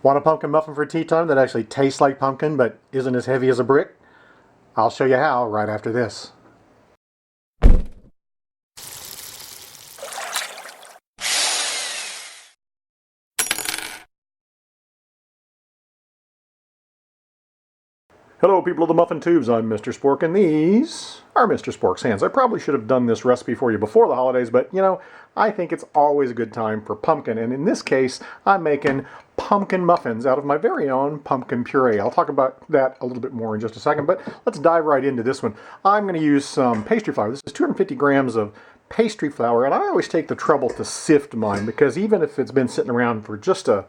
Want a pumpkin muffin for tea time that actually tastes like pumpkin but isn't as heavy as a brick? I'll show you how right after this. Hello people of the Muffin Tubes, I'm Mr. Spork and these are Mr. Spork's hands. I probably should have done this recipe for you before the holidays, but you know, I think it's always a good time for pumpkin, and in this case, I'm making pumpkin muffins out of my very own pumpkin puree. I'll talk about that a little bit more in just a second, but let's dive right into this one. I'm going to use some pastry flour. This is 250 grams of pastry flour, and I always take the trouble to sift mine because even if it's been sitting around for just a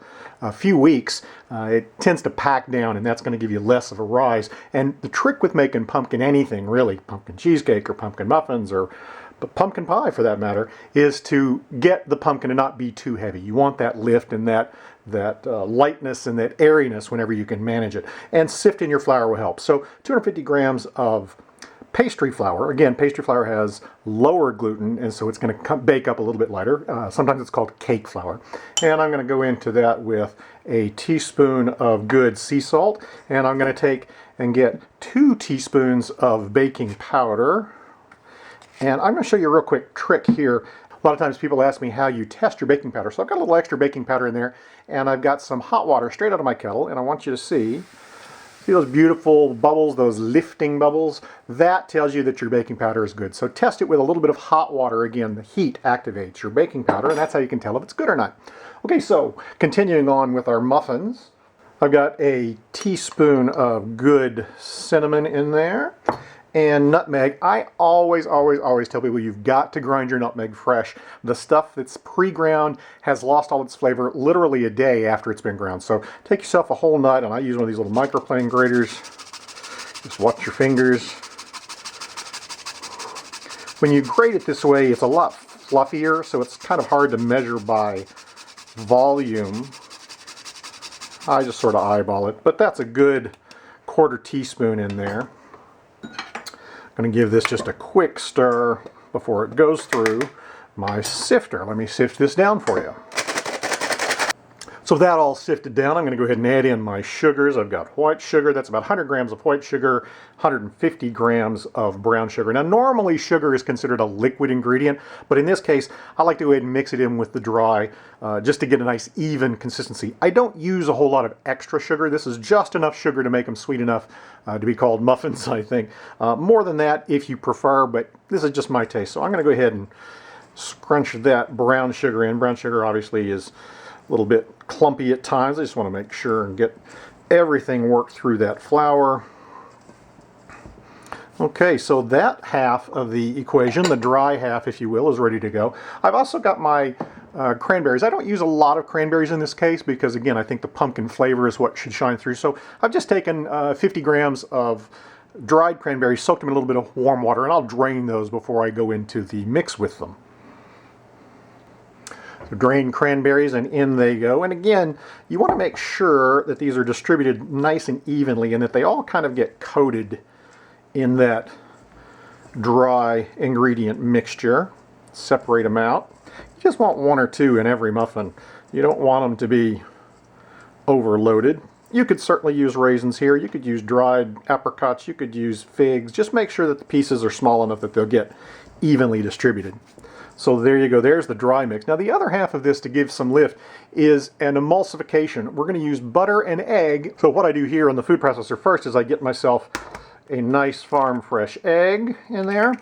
few weeks, it tends to pack down, and that's going to give you less of a rise. And the trick with making pumpkin anything, really, pumpkin cheesecake or pumpkin muffins or pumpkin pie for that matter, is to get the pumpkin to not be too heavy. You want that lift and that lightness and that airiness whenever you can manage it. And sifting your flour will help. So 250 grams of pastry flour. Again, pastry flour has lower gluten, and so it's going to bake up a little bit lighter. Sometimes it's called cake flour. And I'm going to go into that with a teaspoon of good sea salt, and I'm going to take and get 2 teaspoons of baking powder. And I'm going to show you a real quick trick here. A lot of times people ask me how you test your baking powder. So I've got a little extra baking powder in there, and I've got some hot water straight out of my kettle, and I want you to see those beautiful bubbles, those lifting bubbles? That tells you that your baking powder is good. So test it with a little bit of hot water. Again, the heat activates your baking powder, and that's how you can tell if it's good or not. Okay, so continuing on with our muffins, I've got a teaspoon of good cinnamon in there. And nutmeg. I always tell people you've got to grind your nutmeg fresh. The stuff that's pre-ground has lost all its flavor literally a day after it's been ground. So take yourself a whole nut, and I use one of these little microplane graters. Just watch your fingers. When you grate it this way, it's a lot fluffier, so it's kind of hard to measure by volume. I just sort of eyeball it, but that's a good 1/4 teaspoon in there. I'm going to give this just a quick stir before it goes through my sifter. Let me sift this down for you. So with that all sifted down, I'm going to go ahead and add in my sugars. I've got white sugar. That's about 100 grams of white sugar, 150 grams of brown sugar. Now normally sugar is considered a liquid ingredient, but in this case I like to go ahead and mix it in with the dry just to get a nice even consistency. I don't use a whole lot of extra sugar. This is just enough sugar to make them sweet enough to be called muffins, I think. More than that if you prefer, but this is just my taste. So I'm going to go ahead and scrunch that brown sugar in. Brown sugar obviously is a little bit clumpy at times. I just want to make sure and get everything worked through that flour. Okay, so that half of the equation, the dry half if you will, is ready to go. I've also got my cranberries. I don't use a lot of cranberries in this case because again I think the pumpkin flavor is what should shine through. So I've just taken 50 grams of dried cranberries, soaked them in a little bit of warm water, and I'll drain those before I go into the mix with them. Drained cranberries, and in they go. And again, you want to make sure that these are distributed nice and evenly and that they all kind of get coated in that dry ingredient mixture. Separate them out. You just want 1 or 2 in every muffin. You don't want them to be overloaded. You could certainly use raisins here. You could use dried apricots. You could use figs. Just make sure that the pieces are small enough that they'll get evenly distributed. So there you go, there's the dry mix. Now the other half of this to give some lift is an emulsification. We're going to use butter and egg. So what I do here on the food processor first is I get myself a nice farm fresh egg in there.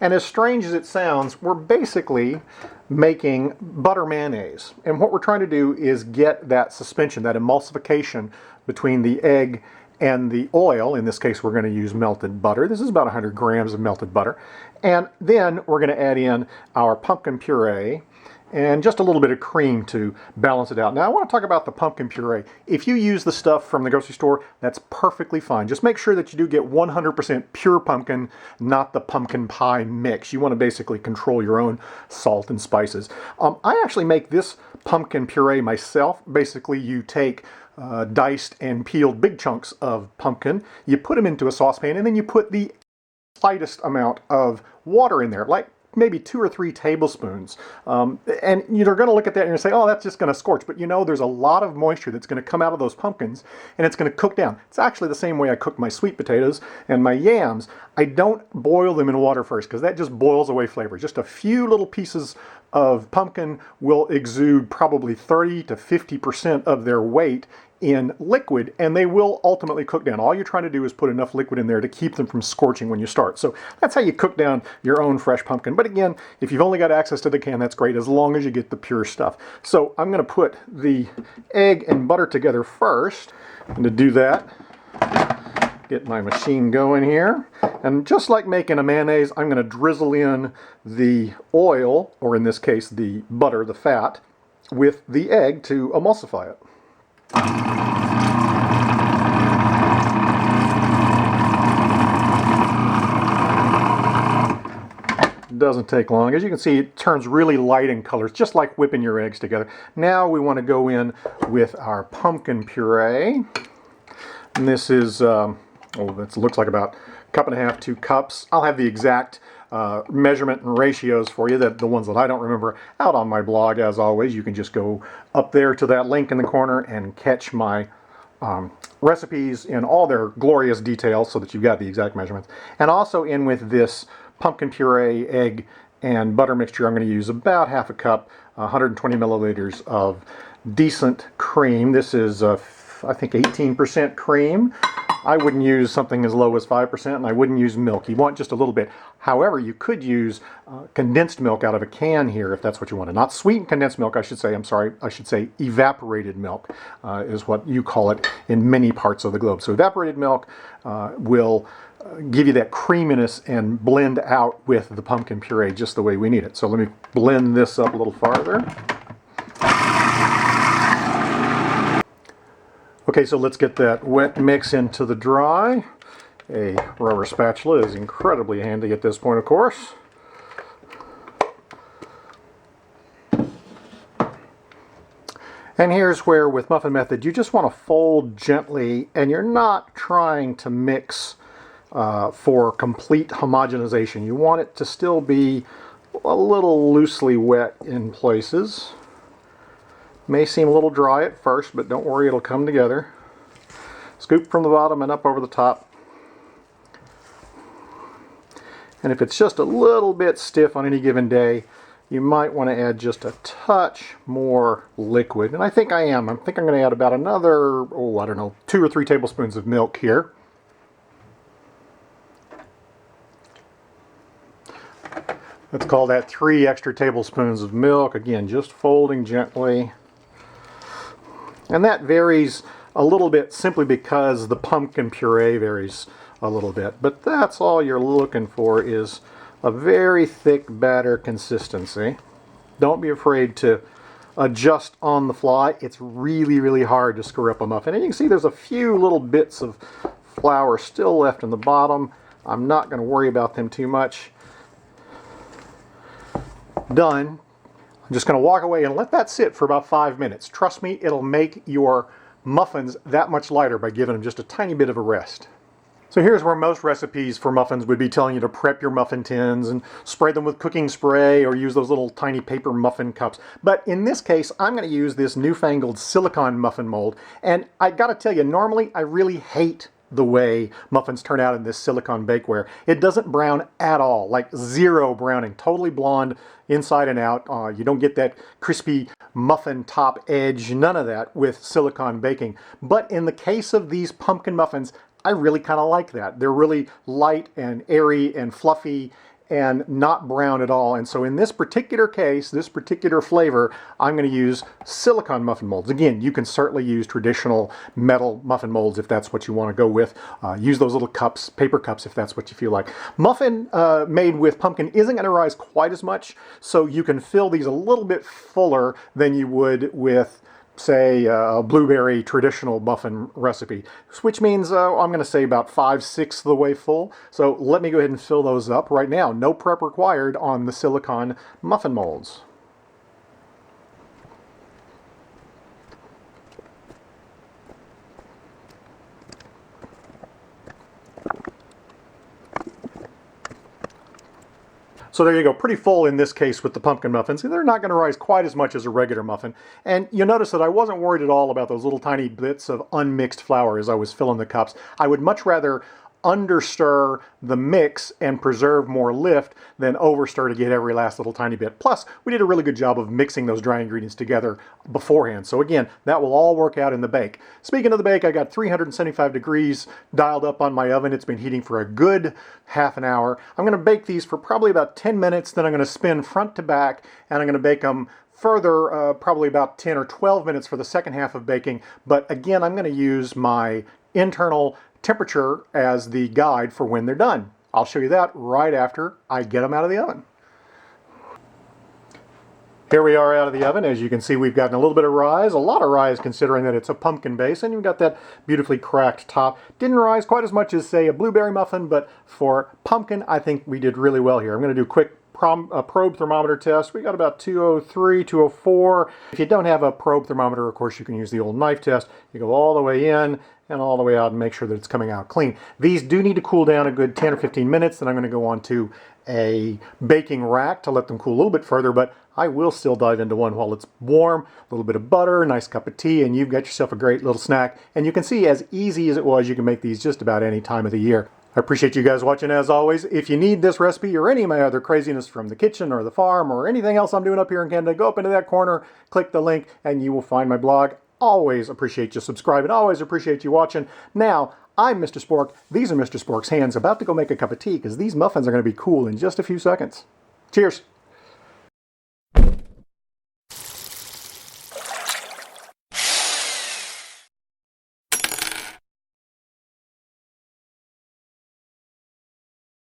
And as strange as it sounds, we're basically making butter mayonnaise. And what we're trying to do is get that suspension, that emulsification between the egg and the oil. In this case we're going to use melted butter. This is about 100 grams of melted butter. And then we're going to add in our pumpkin puree and just a little bit of cream to balance it out. Now I want to talk about the pumpkin puree. If you use the stuff from the grocery store, that's perfectly fine. Just make sure that you do get 100% pure pumpkin, not the pumpkin pie mix. You want to basically control your own salt and spices. I actually make this pumpkin puree myself. Basically you take diced and peeled big chunks of pumpkin, you put them into a saucepan, and then you put the slightest amount of water in there, like maybe 2 or 3 tablespoons. And you're going to look at that and you're say, oh, that's just going to scorch. But you know, there's a lot of moisture that's going to come out of those pumpkins, and it's going to cook down. It's actually the same way I cook my sweet potatoes and my yams. I don't boil them in water first because that just boils away flavor. Just a few little pieces of pumpkin will exude probably 30 to 50% of their weight in liquid, and they will ultimately cook down. All you're trying to do is put enough liquid in there to keep them from scorching when you start. So that's how you cook down your own fresh pumpkin. But again, if you've only got access to the can, that's great, as long as you get the pure stuff. So I'm going to put the egg and butter together first. And to do that, get my machine going here. And just like making a mayonnaise, I'm going to drizzle in the oil, or in this case the butter, the fat, with the egg to emulsify it. Doesn't take long. As you can see, it turns really light in colors, just like whipping your eggs together. Now we want to go in with our pumpkin puree. And this is, it looks like about 1.5 cups, 2 cups. I'll have the exact measurement and ratios for you, the ones that I don't remember, out on my blog. As always, you can just go up there to that link in the corner and catch my recipes in all their glorious details so that you've got the exact measurements. And also in with this pumpkin puree, egg, and butter mixture, I'm going to use about 1/2 cup, 120 milliliters of decent cream. This is, I think, 18% cream. I wouldn't use something as low as 5%, and I wouldn't use milk. You want just a little bit. However, you could use condensed milk out of a can here if that's what you wanted. Not sweetened condensed milk, I should say. I'm sorry, I should say evaporated milk is what you call it in many parts of the globe. So evaporated milk will give you that creaminess and blend out with the pumpkin puree just the way we need it. So let me blend this up a little farther. Okay, so let's get that wet mix into the dry. A rubber spatula is incredibly handy at this point, of course. And here's where, with Muffin Method, you just want to fold gently, and you're not trying to mix for complete homogenization. You want it to still be a little loosely wet in places. May seem a little dry at first, but don't worry, it'll come together. Scoop from the bottom and up over the top. And if it's just a little bit stiff on any given day, you might want to add just a touch more liquid. And I think I am. I think I'm going to add about another, I don't know, 2 or 3 tablespoons of milk here. Let's call that 3 extra tablespoons of milk. Again, just folding gently. And that varies a little bit simply because the pumpkin puree varies a little bit. But that's all you're looking for, is a very thick batter consistency. Don't be afraid to adjust on the fly. It's really, really hard to screw up a muffin. And you can see there's a few little bits of flour still left in the bottom. I'm not going to worry about them too much. Done. I'm just going to walk away and let that sit for about 5 minutes. Trust me, it'll make your muffins that much lighter by giving them just a tiny bit of a rest. So here's where most recipes for muffins would be telling you to prep your muffin tins and spray them with cooking spray or use those little tiny paper muffin cups. But in this case, I'm going to use this newfangled silicone muffin mold. And I got to tell you, normally I really hate the way muffins turn out in this silicone bakeware. It doesn't brown at all, like zero browning, totally blonde inside and out. You don't get that crispy muffin top edge, none of that with silicone baking. But in the case of these pumpkin muffins, I really kind of like that. They're really light and airy and fluffy and not brown at all. And so in this particular case, this particular flavor, I'm going to use silicone muffin molds. Again, you can certainly use traditional metal muffin molds if that's what you want to go with. Use those little cups, paper cups, if that's what you feel like. Muffin made with pumpkin isn't going to rise quite as much, so you can fill these a little bit fuller than you would with, say, a blueberry traditional muffin recipe, which means I'm going to say about 5/6 of the way full. So let me go ahead and fill those up right now. No prep required on the silicone muffin molds. So there you go, pretty full in this case with the pumpkin muffins. They're not going to rise quite as much as a regular muffin. And you'll notice that I wasn't worried at all about those little tiny bits of unmixed flour as I was filling the cups. I would much rather understir the mix and preserve more lift than overstir to get every last little tiny bit. Plus, we did a really good job of mixing those dry ingredients together beforehand. So again, that will all work out in the bake. Speaking of the bake, I got 375 degrees dialed up on my oven. It's been heating for a good half an hour. I'm going to bake these for probably about 10 minutes, then I'm going to spin front to back, and I'm going to bake them further, probably about 10 or 12 minutes for the second half of baking. But again, I'm going to use my internal temperature as the guide for when they're done. I'll show you that right after I get them out of the oven. Here we are out of the oven. As you can see, we've gotten a little bit of rise, a lot of rise considering that it's a pumpkin base, and you've got that beautifully cracked top. Didn't rise quite as much as, say, a blueberry muffin, but for pumpkin, I think we did really well here. I'm going to do a quick probe thermometer test. We got about 203, 204. If you don't have a probe thermometer, of course, you can use the old knife test. You go all the way in and all the way out and make sure that it's coming out clean. These do need to cool down a good 10 or 15 minutes. Then I'm going to go on to a baking rack to let them cool a little bit further, but I will still dive into one while it's warm. A little bit of butter, a nice cup of tea, and you've got yourself a great little snack. And you can see, as easy as it was, you can make these just about any time of the year. I appreciate you guys watching as always. If you need this recipe or any of my other craziness from the kitchen or the farm or anything else I'm doing up here in Canada, go up into that corner, click the link, and you will find my blog. Always appreciate you subscribing, always appreciate you watching. Now, I'm Mr. Spork. These are Mr. Spork's hands, about to go make a cup of tea because these muffins are going to be cool in just a few seconds. Cheers.